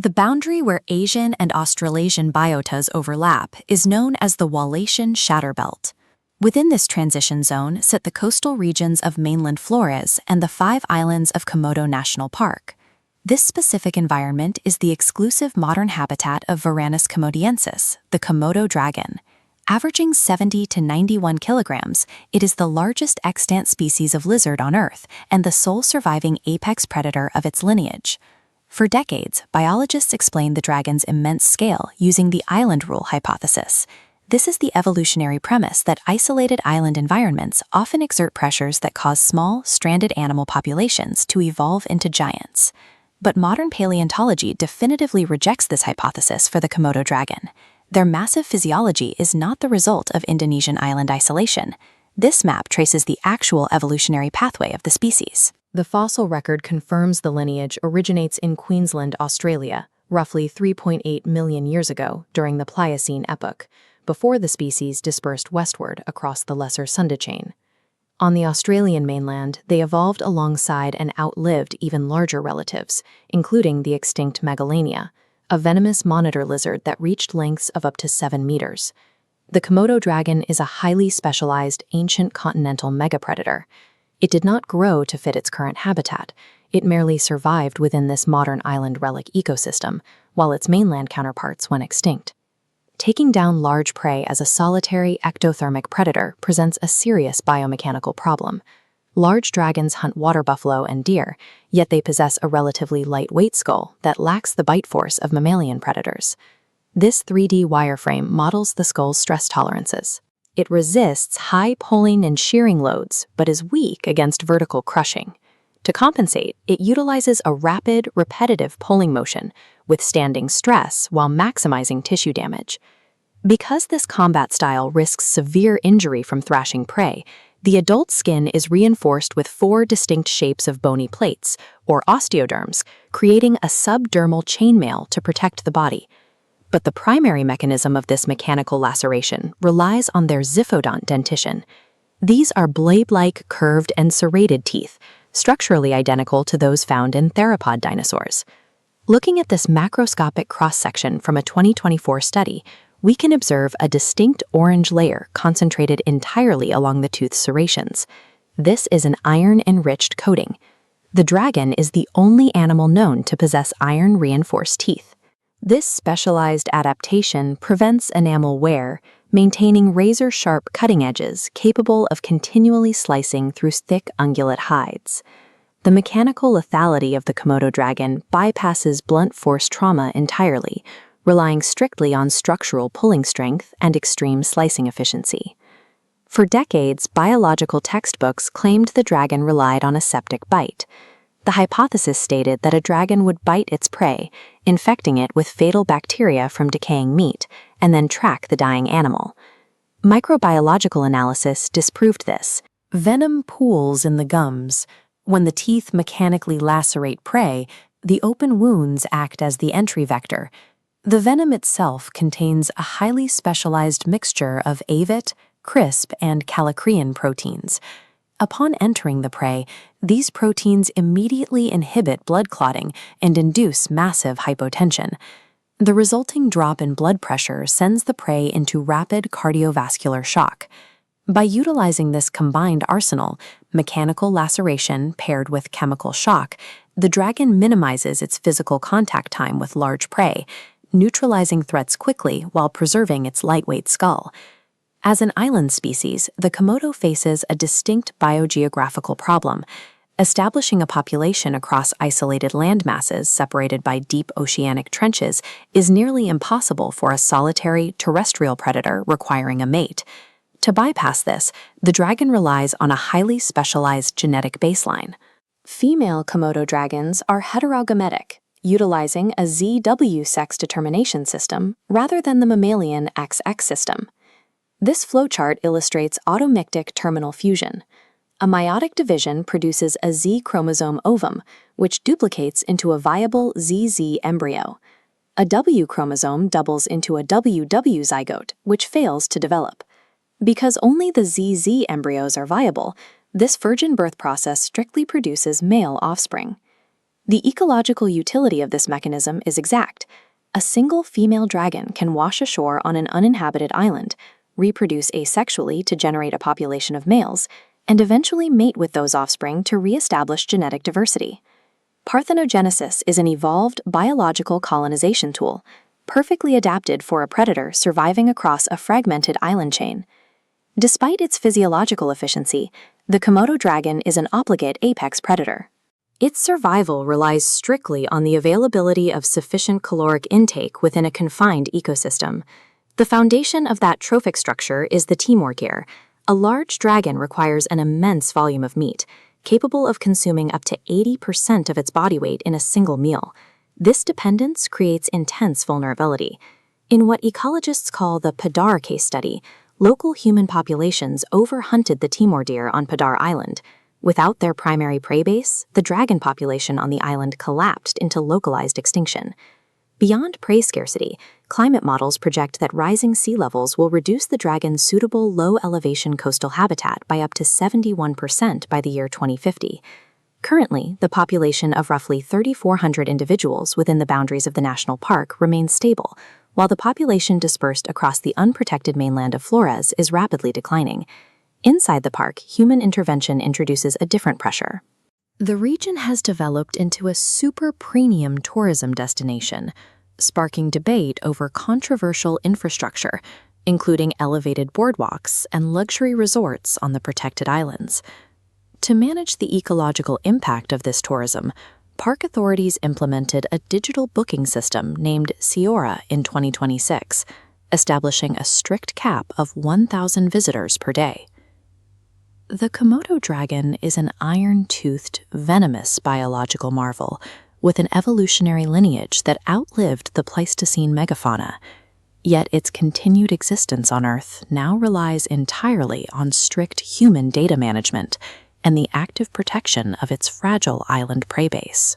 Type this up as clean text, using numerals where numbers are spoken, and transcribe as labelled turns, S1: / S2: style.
S1: The boundary where Asian and Australasian biotas overlap is known as the Wallatian Shatter Belt. Within this transition zone sit the coastal regions of mainland Flores and the 5 islands of Komodo National Park. This specific environment is the exclusive modern habitat of Varanus komodoensis, the Komodo dragon. Averaging 70 to 91 kilograms, it is the largest extant species of lizard on Earth and the sole surviving apex predator of its lineage. For decades, biologists explained the dragon's immense scale using the island rule hypothesis. This is the evolutionary premise that isolated island environments often exert pressures that cause small, stranded animal populations to evolve into giants. But modern paleontology definitively rejects this hypothesis for the Komodo dragon. Their massive physiology is not the result of Indonesian island isolation. This map traces the actual evolutionary pathway of the species.
S2: The fossil record confirms the lineage originates in Queensland, Australia, roughly 3.8 million years ago during the Pliocene epoch, before the species dispersed westward across the Lesser Sunda chain. On the Australian mainland, they evolved alongside and outlived even larger relatives, including the extinct Megalania, a venomous monitor lizard that reached lengths of up to 7 meters. The Komodo dragon is a highly specialized ancient continental megapredator. It did not grow to fit its current habitat. It merely survived within this modern island relic ecosystem, while its mainland counterparts went extinct. Taking down large prey as a solitary ectothermic predator presents a serious biomechanical problem. Large dragons hunt water buffalo and deer, yet they possess a relatively lightweight skull that lacks the bite force of mammalian predators. This 3D wireframe models the skull's stress tolerances. It resists high pulling and shearing loads, but is weak against vertical crushing. To compensate, it utilizes a rapid, repetitive pulling motion, withstanding stress while maximizing tissue damage. Because this combat style risks severe injury from thrashing prey, the adult skin is reinforced with 4 distinct shapes of bony plates, or osteoderms, creating a subdermal chainmail to protect the body. But the primary mechanism of this mechanical laceration relies on their zyphodont dentition. These are blade-like curved and serrated teeth, structurally identical to those found in theropod dinosaurs. Looking at this macroscopic cross-section from a 2024 study, we can observe a distinct orange layer concentrated entirely along the tooth serrations. This is an iron-enriched coating. The dragon is the only animal known to possess iron-reinforced teeth. This specialized adaptation prevents enamel wear, maintaining razor-sharp cutting edges capable of continually slicing through thick ungulate hides. The mechanical lethality of the Komodo dragon bypasses blunt force trauma entirely, relying strictly on structural pulling strength and extreme slicing efficiency. For decades, biological textbooks claimed the dragon relied on a septic bite. The hypothesis stated that a dragon would bite its prey, infecting it with fatal bacteria from decaying meat, and then track the dying animal. Microbiological analysis disproved this. Venom pools in the gums. When the teeth mechanically lacerate prey, the open wounds act as the entry vector. The venom itself contains a highly specialized mixture of avit, crisp, and kallikrein proteins. Upon entering the prey, these proteins immediately inhibit blood clotting and induce massive hypotension. The resulting drop in blood pressure sends the prey into rapid cardiovascular shock. By utilizing this combined arsenal, mechanical laceration paired with chemical shock, the dragon minimizes its physical contact time with large prey, neutralizing threats quickly while preserving its lightweight skull. As an island species, the Komodo faces a distinct biogeographical problem. Establishing a population across isolated land masses separated by deep oceanic trenches is nearly impossible for a solitary terrestrial predator requiring a mate. To bypass this, the dragon relies on a highly specialized genetic baseline. Female Komodo dragons are heterogametic, utilizing a ZW sex determination system rather than the mammalian XX system. This flowchart illustrates automictic terminal fusion. A meiotic division produces a Z chromosome ovum, which duplicates into a viable ZZ embryo. A W chromosome doubles into a WW zygote, which fails to develop. Because only the ZZ embryos are viable, this virgin birth process strictly produces male offspring. The ecological utility of this mechanism is exact. A single female dragon can wash ashore on an uninhabited island, reproduce asexually to generate a population of males, and eventually mate with those offspring to reestablish genetic diversity. Parthenogenesis is an evolved biological colonization tool, perfectly adapted for a predator surviving across a fragmented island chain. Despite its physiological efficiency, the Komodo dragon is an obligate apex predator. Its survival relies strictly on the availability of sufficient caloric intake within a confined ecosystem. The foundation of that trophic structure is the Timor gear. A large dragon requires an immense volume of meat, capable of consuming up to 80% of its body weight in a single meal. This dependence creates intense vulnerability. In what ecologists call the Padar case study, local human populations overhunted the Timor deer on Padar Island. Without their primary prey base, the dragon population on the island collapsed into localized extinction. Beyond prey scarcity, climate models project that rising sea levels will reduce the dragon's suitable low-elevation coastal habitat by up to 71% by the year 2050. Currently, the population of roughly 3,400 individuals within the boundaries of the national park remains stable, while the population dispersed across the unprotected mainland of Flores is rapidly declining. Inside the park, human intervention introduces a different pressure. The region has developed into a super premium tourism destination, sparking debate over controversial infrastructure, including elevated boardwalks and luxury resorts on the protected islands. To manage the ecological impact of this tourism, park authorities implemented a digital booking system named Ciora in 2026, establishing a strict cap of 1,000 visitors per day. The Komodo dragon is an iron-toothed, venomous biological marvel with an evolutionary lineage that outlived the Pleistocene megafauna. Yet its continued existence on Earth now relies entirely on strict human data management and the active protection of its fragile island prey base.